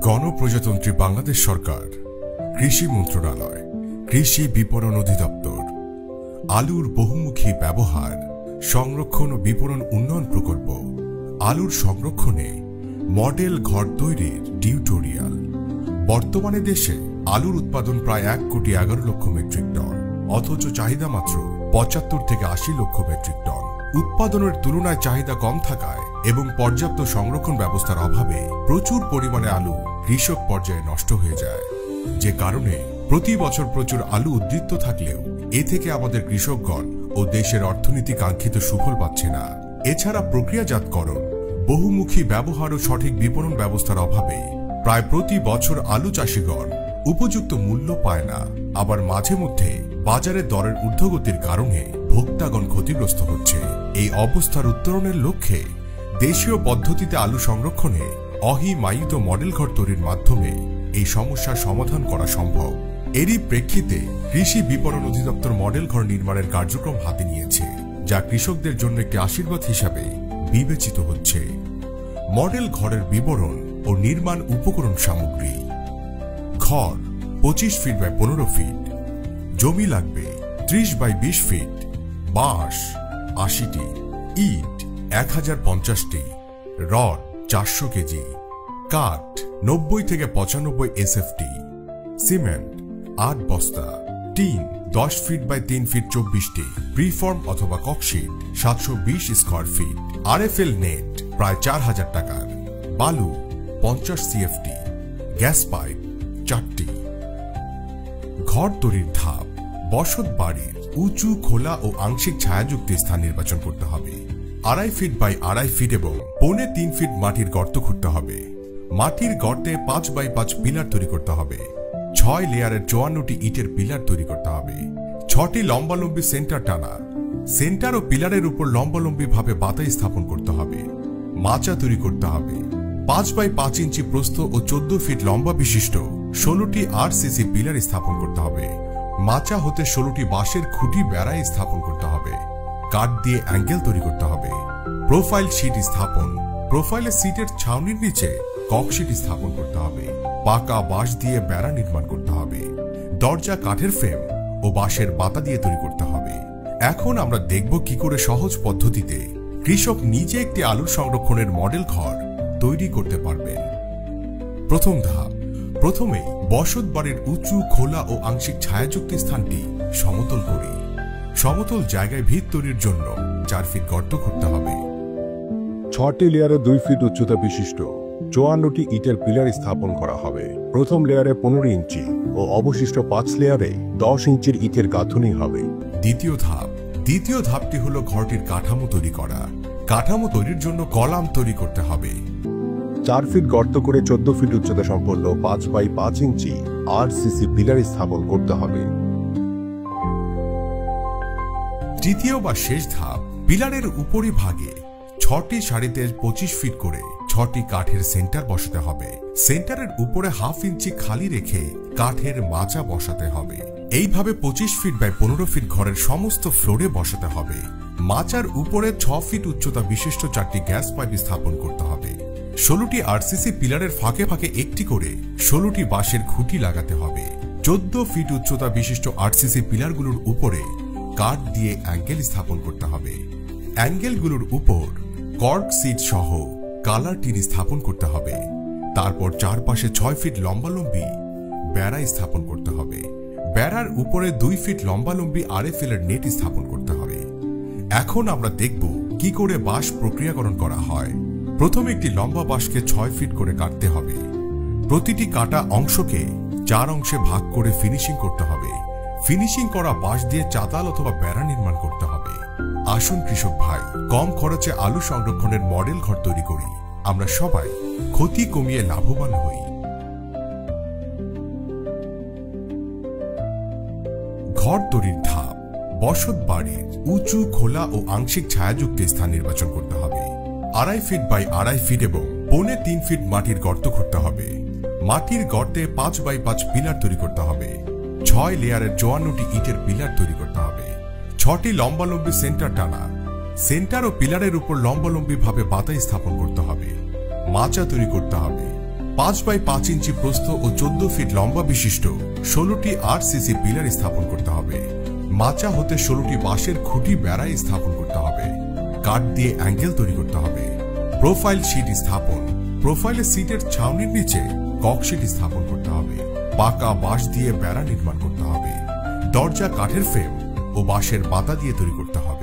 গণপ্রজাতন্ত্রী বাংলাদেশ সরকার, কৃষি মন্ত্রণালয়, কৃষি বিপণন অধিদপ্তর, আলুর বহুমুখী ব্যবহার, সংরক্ষণ ও বিপণন উন্নয়ন প্রকল্প, আলুর সংরক্ষণে মডেল ঘর তৈরির টিউটোরিয়াল। বর্তমানে দেশে আলুর উৎপাদন প্রায় 1,11,00,000 মেট্রিক টন, অথচ চাহিদা মাত্র 75 থেকে 80 লক্ষ মেট্রিক টন। উৎপাদনের তুলনায় চাহিদা কম থাকায় এবং পর্যাপ্ত সংরক্ষণ ব্যবস্থার অভাবে প্রচুর পরিমাণে আলু কৃষক পর্যায়ে নষ্ট হয়ে যায়, যে কারণে প্রতি বছর প্রচুর আলু উদ্বৃত্ত থাকলেও এ থেকে আমাদের কৃষকগণ ও দেশের অর্থনীতি কাঙ্ক্ষিত সুফল পাচ্ছে না। এছাড়া প্রক্রিয়াজাতকরণ, বহুমুখী ব্যবহার ও সঠিক বিপণন ব্যবস্থার অভাবে প্রায় প্রতি বছর আলু চাষিগণ উপযুক্ত মূল্য পায় না। আবার মাঝে মধ্যে বাজারে দরের ঊর্ধ্বগতির কারণে ভোক্তাগণ ক্ষতিগ্রস্ত হচ্ছে। এই অবস্থার উত্তরণের লক্ষ্যে দেশীয় পদ্ধতিতে আলু সংরক্ষণে অহিমায়িত মডেল ঘর তৈরির মাধ্যমে এই সমস্যার সমাধান করা সম্ভব। এরই প্রেক্ষিতে কৃষি বিপণন অধিদপ্তর মডেল ঘর নির্মাণের কার্যক্রম হাতে নিয়েছে, যা কৃষকদের জন্য একটি আশীর্বাদ হিসাবে বিবেচিত হচ্ছে। মডেল ঘরের বিবরণ ও নির্মাণ উপকরণ সামগ্রী: ঘর 25 ফিট বাই 15 ফিট, জমি লাগবে 30 বাই 20 ফিট, বাঁশ 80টি, ইট 1050টি, রড 400 কেজি, কাঠ 90 থেকে 95 SFT, সিমেন্ট 8 বস্তা, টিন 10 ফিট বাই 3 ফিট 24টি, প্রিফর্ম অথবা cork sheet 720 square feet, RFL net প্রায় 4000 টাকার, বালু 50 CFT, গ্যাস পাইপ 4টি। ঘর তৈরির ধাপ: বসত বাড়ির উঁচু, খোলা ও আংশিক ছায়াযুক্ত স্থান নির্বাচন করতে হবে। 2.5 ফিট বাই 2.5 ফিট এবং 3.25 ফিট মাটির গর্ত খুঁড়তে হবে। মাটির গর্তে 5 বাই 5 পিলার তৈরি করতে হবে। 6 লেয়ারের 54টি ইটের পিলার তৈরি করতে হবে। 6টি লম্বালম্বী সেন্টার টানা, সেন্টার ও পিলারের উপর লম্বালম্বী ভাবে বাতাই স্থাপন করতে হবে। মাচা তৈরি করতে হবে। 5 বাই 5 ইঞ্চি প্রস্থ ও 14 ফিট লম্বা বিশিষ্ট 16টি RCC পিলার স্থাপন করতে হবে। মাচা হতে 16টি বাঁশের খুঁটি বেড়ায় স্থাপন করতে হবে। কাঠ দিয়ে অ্যাঙ্গেল তৈরি করতে হবে। প্রোফাইল শীট স্থাপন: প্রোফাইলে সিটের ছাউনির নিচে ককশিট স্থাপন করতে হবে। পাকা বাঁশ দিয়ে বেড়া নির্মাণ করতে হবে। দরজা কাঠের ফ্রেম ও বাঁশের বাতা দিয়ে তৈরি করতে হবে। এখন আমরা দেখব কি করে সহজ পদ্ধতিতে কৃষক নিজে একটি আলু সংরক্ষণের মডেল ঘর তৈরি করতে পারবেন। প্রথম ধাপ: প্রথমে বসত বাড়ির উঁচু, খোলা ও আংশিক ছায়াযুক্ত স্থানটি সমতল করি। সমতল জায়গায় ভিত তৈরির জন্য 4 ফিট গর্ত খুঁড়তে হবে। 6টি লেয়ারে 2 ফিট উচ্চতা বিশিষ্ট 54টি ইটের পিলার স্থাপন করা হবে। প্রথম লেয়ারে 15 ইঞ্চি ও অবশিষ্ট 5 লেয়ারে 10 ইঞ্চির ইটের গাঁথনি হবে। দ্বিতীয় ধাপটি হলো ঘরটির কাঠামো তৈরি করা। কাঠামো তৈরির জন্য কলাম তৈরি করতে হবে। 4 ফিট গর্ত করে 14 ফিট উচ্চতা সম্পন্ন 5 বাই 5 ইঞ্চি RCC পিলার স্থাপন করতে হবে। তৃতীয় বা শেষ ধাপ: পিলারের উপরিভাগে 6টি সারিতে 25 ফিট করে 6টি কাঠের সেন্টার বসাতে হবে। সেন্টারের উপরে 1/2 ইঞ্চি খালি রেখে কাঠের মাচা বসাতে হবে। এইভাবে 25 ফিট বাই 15 ফিট ঘরের সমস্ত ফ্লোরে বসাতে হবে। মাচার উপরে 6 ফিট উচ্চতা বিশিষ্ট 4টি গ্যাস পাইপ স্থাপন করতে হবে। 16টি RCC পিলারের ফাঁকে ফাঁকে একটি করে 16টি বাঁশের খুঁটি লাগাতে হবে। 14 ফিট উচ্চতা বিশিষ্ট RCC পিলারগুলোর উপরে কাঠ দিয়ে অ্যাঙ্গেল স্থাপন করতে হবে। অ্যাঙ্গেলগুলোর উপর কর্ক সিট সহ কালার টিন স্থাপন করতে হবে। তারপর চারপাশে 6 ফিট লম্বালম্বী বেড়া স্থাপন করতে হবে। বেড়ার উপরে 2 ফিট লম্বালম্বী RFL এর নেট স্থাপন করতে হবে। এখন আমরা দেখব কি করে বাঁশ প্রক্রিয়াকরণ করা হয়। প্রথমে একটি লম্বা বাঁশকে 6 ফিট করে কাটতে হবে। প্রতিটি কাটা অংশকে 4 অংশে ভাগ করে ফিনিশিং করতে হবে। ফিনিশিং করা বাঁশ দিয়ে চাতাল অথবা বেড়া নির্মাণ করতে হবে। আসুন কৃষক ভাই, কম খরচে আলু সংরক্ষণের মডেল ঘর তৈরি করি। আমরা সবাই ক্ষতি কমিয়ে লাভবান হই। ঘর তৈরির ধাপ: বসত বাড়ির উঁচু, খোলা ও আংশিক ছায়াযুক্ত স্থান নির্বাচন করতে হবে। 2.5 ফিট বাই 2.5 ফিট এবং 3.25 ফিট মাটির গর্ত খুঁড়তে হবে। মাটির গর্তে 5 বাই 5 পিলার তৈরি করতে হবে। 6 লেয়ারের 54টি ইটের পিলার তৈরি করতে হবে। 6টি লম্বালম্বী সেন্টার টানা, সেন্টার ও পিলারের উপর লম্বালম্বী ভাবে বাতাই স্থাপন করতে হবে। মাচা তৈরি করতে হবে। 5 বাই 5 ইঞ্চি প্রস্থ ও 14 ফিট লম্বা বিশিষ্ট 16টি আরসিসি পিলার স্থাপন করতে হবে। মাচা হতে 16টি বাঁশের খুঁটি বেড়ায় স্থাপন করতে হবে। কাঠ দিয়ে অ্যাঙ্গেল তৈরি করতে হবে। প্রোফাইল শীট স্থাপন। প্রোফাইলের সিটের ছাউনির নিচে ককশিট স্থাপন করতে হবে। পাকা বাঁশ দিয়ে বেড়া নির্মাণ করতে হবে। দরজা কাঠের ফ্রেম ও বাঁশের পাতা দিয়ে তৈরি করতে হবে।